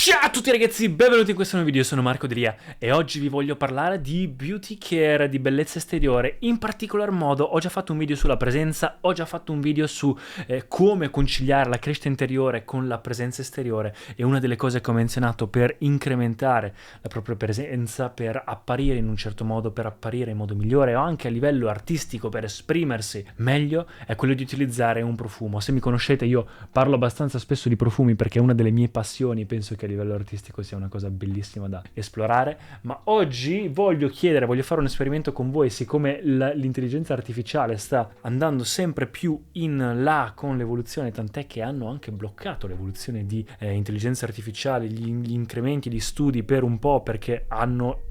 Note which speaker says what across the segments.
Speaker 1: Ciao a tutti ragazzi, benvenuti in questo nuovo video, sono Marco Delia e oggi vi voglio parlare di beauty care, di bellezza esteriore. In particolar modo ho già fatto un video sulla presenza, ho già fatto un video su come conciliare la crescita interiore con la presenza esteriore, e una delle cose che ho menzionato per incrementare la propria presenza, per apparire in un certo modo, per apparire in modo migliore o anche a livello artistico per esprimersi meglio, è quello di utilizzare un profumo. Se mi conoscete, io parlo abbastanza spesso di profumi perché è una delle mie passioni, penso che a livello artistico sia una cosa bellissima da esplorare, ma oggi voglio fare un esperimento con voi. Siccome l'intelligenza artificiale sta andando sempre più in là con l'evoluzione, tant'è che hanno anche bloccato l'evoluzione di intelligenza artificiale, gli incrementi di studi per un po', perché hanno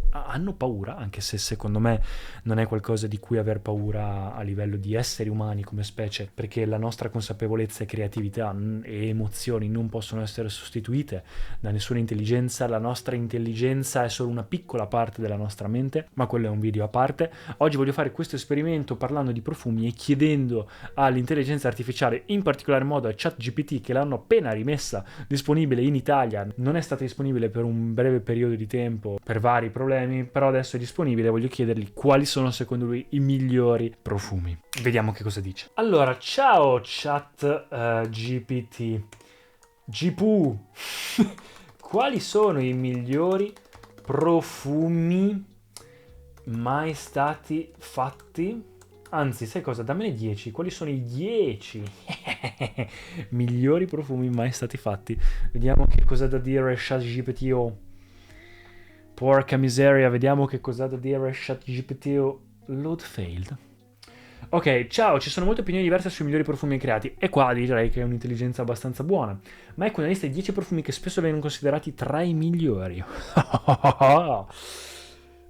Speaker 1: paura, anche se secondo me non è qualcosa di cui aver paura a livello di esseri umani come specie, perché la nostra consapevolezza e creatività e emozioni non possono essere sostituite da nessuna intelligenza. La nostra intelligenza è solo una piccola parte della nostra mente, ma quello è un video a parte. Oggi voglio fare questo esperimento parlando di profumi e chiedendo all'intelligenza artificiale, in particolar modo a ChatGPT, che l'hanno appena rimessa disponibile in Italia, non è stata disponibile per un breve periodo di tempo per vari problemi, però adesso è disponibile. Voglio chiedergli quali sono secondo lui i migliori profumi. Vediamo che cosa dice. Allora, ciao ChatGPT. GPU. Quali sono i migliori profumi mai stati fatti? Anzi, sai cosa? Dammene 10. Quali sono i 10 migliori profumi mai stati fatti? Vediamo che cosa ha da dire ChatGPT. Porca miseria, vediamo che cosa ha da dire ChatGPT. Load failed. Ok, ciao, ci sono molte opinioni diverse sui migliori profumi creati, e qua direi che è un'intelligenza abbastanza buona. Ma ecco una lista di 10 profumi che spesso vengono considerati tra i migliori.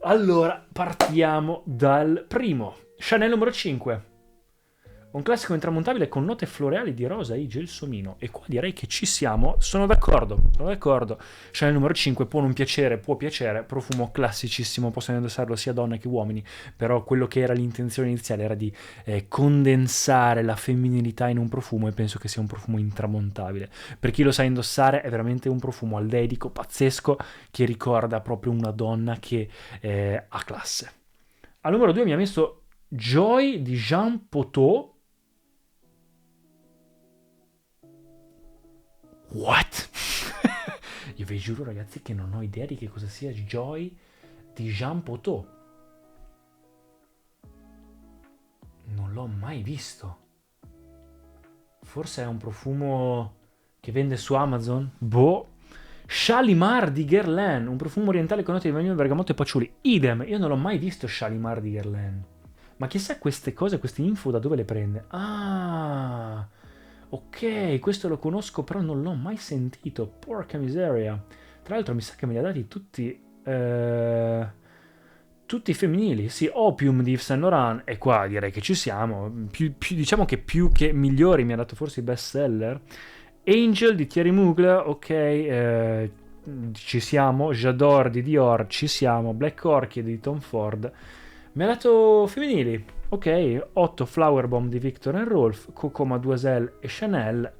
Speaker 1: Allora, partiamo dal primo. Chanel numero 5. Un classico intramontabile con note floreali di rosa e gelsomino. E qua direi che ci siamo. Sono d'accordo. Chanel numero 5 può piacere, profumo classicissimo, possono indossarlo sia donne che uomini, però quello che era l'intenzione iniziale era di condensare la femminilità in un profumo, e penso che sia un profumo intramontabile. Per chi lo sa indossare è veramente un profumo al dedico, pazzesco, che ricorda proprio una donna che ha classe. Al numero 2 mi ha messo Joy di Jean Paul. What? Io vi giuro ragazzi che non ho idea di che cosa sia Joy di Jean Paul. Non l'ho mai visto. Forse è un profumo che vende su Amazon? Boh. Shalimar di Guerlain, un profumo orientale con note di vaniglia, bergamotto e patchouli. Idem, io non l'ho mai visto Shalimar di Guerlain. Ma chissà queste cose, queste info da dove le prende? Ah, ok, questo lo conosco, però non l'ho mai sentito. Porca miseria. Tra l'altro mi sa che me li ha dati tutti femminili. Sì, Opium di Yves Saint Laurent, e qua direi che ci siamo. Diciamo che più che migliori mi ha dato forse i best seller. Angel di Thierry Mugler, ok, ci siamo. J'adore di Dior, ci siamo. Black Orchid di Tom Ford. Mi ha dato femminili. Ok, 8 Flower Bomb di Viktor & Rolf, Coco Mademoiselle e Chanel,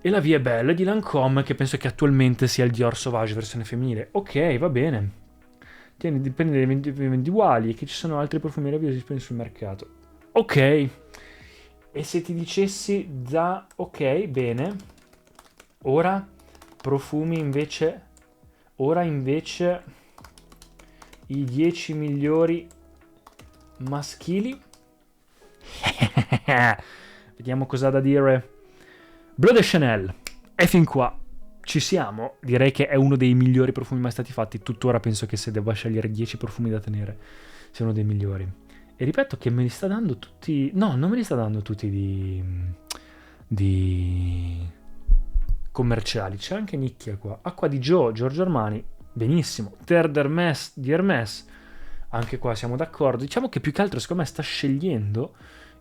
Speaker 1: e la Vie Belle di Lancôme, che penso che attualmente sia il Dior Sauvage versione femminile. Ok, va bene. Dipende dai individuali, che ci sono altri profumi meravigliosi disponibili sul mercato. Ok. E se ti dicessi da... Ok, bene. Ora profumi invece... Ora invece i 10 migliori maschili. Vediamo cosa ha da dire Bleu de Chanel. E fin qua ci siamo. Direi che è uno dei migliori profumi mai stati fatti. Tuttora penso che se devo scegliere 10 profumi da tenere sia uno dei migliori. E ripeto che me li sta dando tutti... No, non me li sta dando tutti di commerciali. C'è anche nicchia qua. Acqua di Giorgio Armani, benissimo. Terre d'Hermès di Hermès, anche qua siamo d'accordo. Diciamo che più che altro secondo me sta scegliendo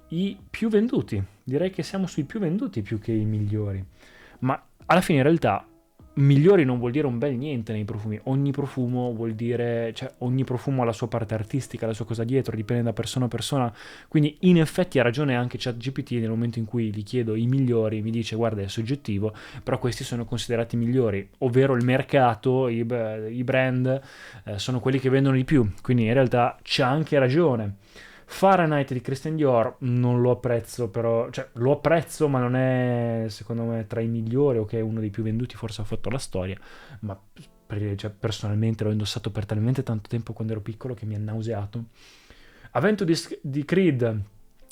Speaker 1: i più venduti. Direi che siamo sui più venduti più che i migliori. Ma alla fine in realtà migliori non vuol dire un bel niente nei profumi. Ogni profumo vuol dire, cioè ogni profumo ha la sua parte artistica, la sua cosa dietro, dipende da persona a persona. Quindi in effetti ha ragione anche ChatGPT nel momento in cui gli chiedo i migliori, mi dice guarda è soggettivo, però questi sono considerati migliori, ovvero il mercato, i brand sono quelli che vendono di più. Quindi in realtà c'ha anche ragione. Fahrenheit di Christian Dior non lo apprezzo, però, cioè lo apprezzo, ma non è secondo me tra i migliori, o che è uno dei più venduti, forse ha fatto la storia, ma cioè, personalmente l'ho indossato per talmente tanto tempo quando ero piccolo che mi ha nauseato. Avento di Creed,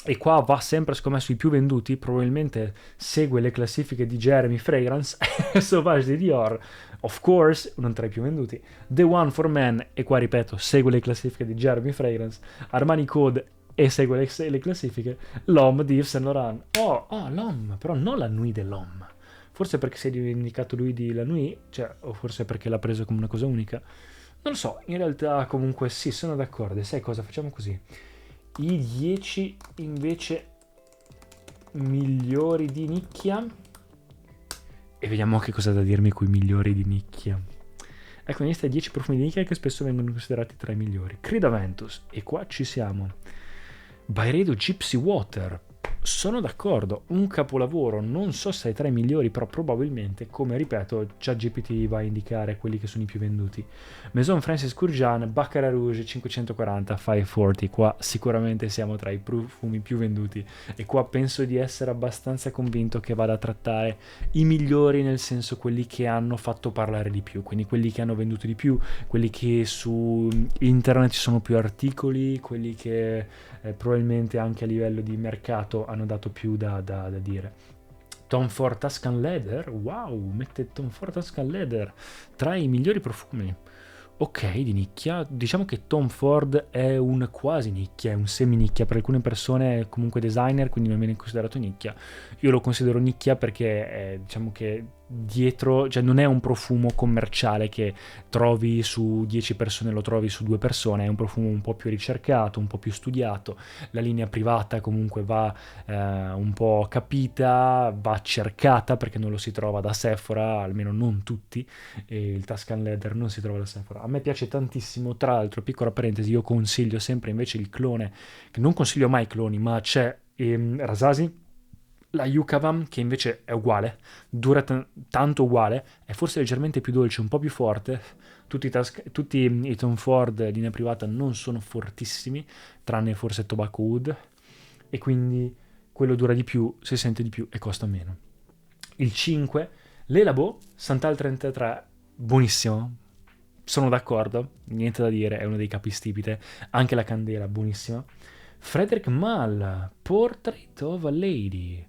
Speaker 1: e qua va sempre secondo me sui più venduti, probabilmente segue le classifiche di Jeremy Fragrance, Sauvage di Dior, of course, non tra i più venduti, The One for Men, e qua ripeto, segue le classifiche di Jeremy Fragrance, Armani Code e segue le classifiche, L'Homme di Yves Saint Laurent. L'Homme, però non la Nuit de l'Homme. Forse perché si è dimenticato lui di La Nuit, cioè, o forse perché l'ha preso come una cosa unica. Non lo so, in realtà comunque sì, sono d'accordo. E sai cosa? Facciamo così. I 10 invece migliori di nicchia. E vediamo che cosa ha da dirmi quei migliori di nicchia. Ecco, in lista 10 profumi di nicchia che spesso vengono considerati tra i migliori. Creed Aventus, e qua ci siamo. Byredo Gypsy Water, sono d'accordo, un capolavoro, non so se è tra i migliori, però probabilmente, come ripeto, ChatGPT va a indicare quelli che sono i più venduti. Maison Francis Kurkdjian, Baccarat Rouge 540, 540, qua sicuramente siamo tra i profumi più venduti, e qua penso di essere abbastanza convinto che vada a trattare i migliori, nel senso quelli che hanno fatto parlare di più, quindi quelli che hanno venduto di più, quelli che su internet ci sono più articoli, quelli che probabilmente anche a livello di mercato hanno dato più da dire. Tom Ford Tuscan Leather, wow, mette Tom Ford Tuscan Leather tra i migliori profumi. Ok, di nicchia, diciamo che Tom Ford è un quasi nicchia, è un semi nicchia, per alcune persone è comunque designer, quindi non viene considerato nicchia. Io lo considero nicchia perché diciamo che dietro, cioè non è un profumo commerciale che trovi su 10 persone, lo trovi su 2 persone, è un profumo un po' più ricercato, un po' più studiato, la linea privata comunque va un po' capita, va cercata perché non lo si trova da Sephora, almeno non tutti, e il Tuscan Leather non si trova da Sephora. A me piace tantissimo, tra l'altro, piccola parentesi, io consiglio sempre invece il clone, che non consiglio mai i cloni, ma c'è Rasasi, la Yucavam, che invece è uguale, dura tanto uguale, è forse leggermente più dolce, un po' più forte. Tutti i Tom Ford linea privata non sono fortissimi, tranne forse Tobacco Wood, e quindi quello dura di più, si sente di più e costa meno. Il 5, Le Labo, Santal 33, buonissimo, sono d'accordo, niente da dire, è uno dei capistipite, anche la candela, buonissima. Frederic Malle, Portrait of a Lady,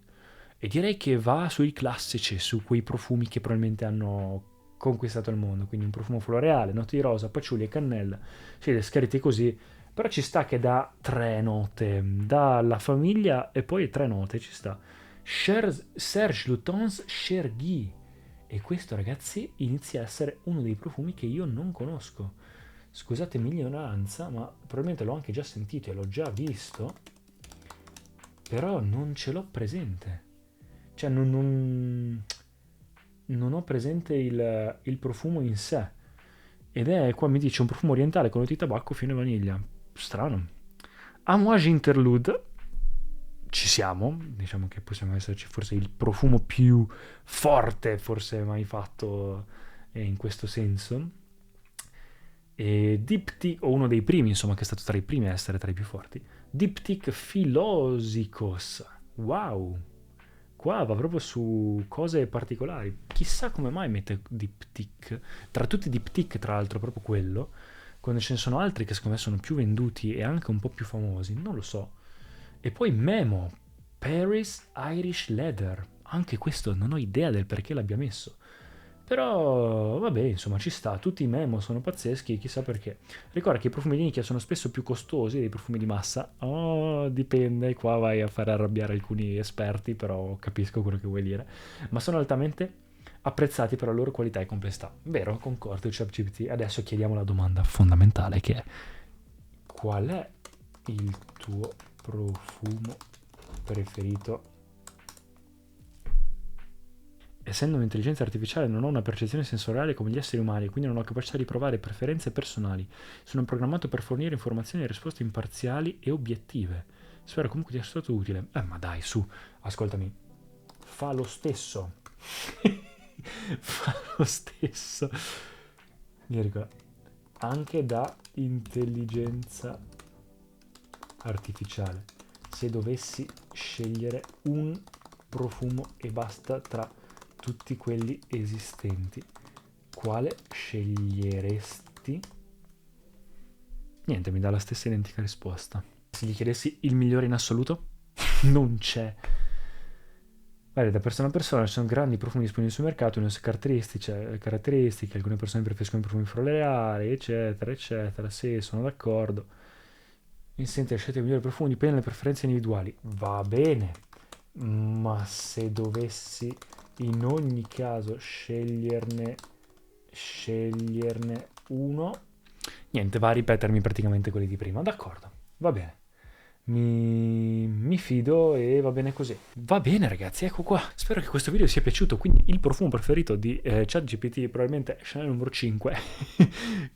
Speaker 1: e direi che va sui classici, su quei profumi che probabilmente hanno conquistato il mondo, quindi un profumo floreale, note di rosa, patchouli e cannella, sì, descritti così, però ci sta che dà 3 note, dà la famiglia e poi 3 note, ci sta. Serge Lutens Chergui, e questo ragazzi inizia a essere uno dei profumi che io non conosco. Scusatemi l'ignoranza, ma probabilmente l'ho anche già sentito e l'ho già visto, però non ce l'ho presente. Cioè non ho presente il profumo in sé. Ed è, qua mi dice, un profumo orientale con note di tabacco, fieno e vaniglia. Strano. Amouage Interlude, ci siamo, diciamo che possiamo esserci forse il profumo più forte forse mai fatto in questo senso. E Diptyque, o uno dei primi, insomma, che è stato tra i primi a essere tra i più forti. Diptyque Philosicos, wow, qua va proprio su cose particolari. Chissà come mai mette Diptyque. Tra tutti i Diptyque, tra l'altro, proprio quello. Quando ce ne sono altri che secondo me sono più venduti e anche un po' più famosi, non lo so. E poi Memo, Paris Irish Leather. Anche questo non ho idea del perché l'abbia messo. Però, vabbè, insomma, ci sta. Tutti i Memo sono pazzeschi, chissà perché. Ricorda che i profumi di nicchia sono spesso più costosi dei profumi di massa. Oh, dipende, qua vai a fare arrabbiare alcuni esperti, però capisco quello che vuoi dire. Ma sono altamente apprezzati per la loro qualità e complessità. Vero, concordo, ChatGPT. Adesso chiediamo la domanda fondamentale che è: qual è il tuo profumo preferito? essendo un'intelligenza artificiale non ho una percezione sensoriale come gli esseri umani, quindi non ho capacità di provare preferenze personali. Sono programmato per fornire informazioni e risposte imparziali e obiettive. Spero comunque di essere stato utile. Ma dai, su, ascoltami. Fa lo stesso. Fa lo stesso. Mi ricordo. Anche da intelligenza artificiale. Se dovessi scegliere un profumo e basta tra tutti quelli esistenti, quale sceglieresti? Niente, mi dà la stessa identica risposta. Se gli chiedessi il migliore in assoluto, non c'è. Varia da persona a persona, ci sono grandi profumi disponibili sul mercato, le caratteristiche, alcune persone preferiscono i profumi floreali, eccetera, eccetera. Sì, sono d'accordo. Insente la scelta dei migliori profumi dipende dalle preferenze individuali. Va bene, ma se dovessi in ogni caso sceglierne uno, niente, va a ripetermi praticamente quelli di prima. D'accordo, va bene. Mi fido e va bene così. Va bene ragazzi, ecco qua. Spero che questo video sia piaciuto. Quindi il profumo preferito di ChatGPT probabilmente è Chanel numero 5.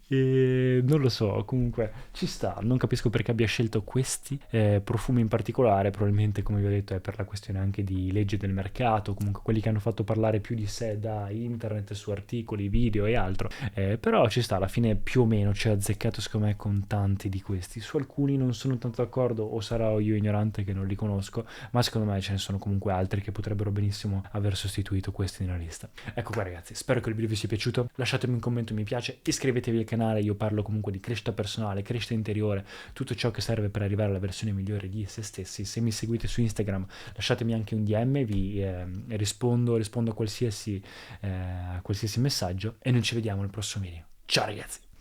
Speaker 1: E non lo so, comunque ci sta. Non capisco perché abbia scelto questi profumi in particolare. Probabilmente, come vi ho detto, è per la questione anche di legge del mercato. Comunque quelli che hanno fatto parlare più di sé da internet su articoli, video e altro. Però ci sta, alla fine più o meno ci ha azzeccato secondo me con tanti di questi. Su alcuni non sono tanto d'accordo, o sarò io ignorante che non li conosco, ma secondo me ce ne sono comunque altri che potrebbero benissimo aver sostituito questi nella lista. Ecco qua ragazzi, spero che il video vi sia piaciuto, lasciatemi un commento mi piace, iscrivetevi al canale, io parlo comunque di crescita personale, crescita interiore, tutto ciò che serve per arrivare alla versione migliore di se stessi. Se mi seguite su Instagram lasciatemi anche un DM, vi rispondo a qualsiasi messaggio e noi ci vediamo nel prossimo video. Ciao ragazzi!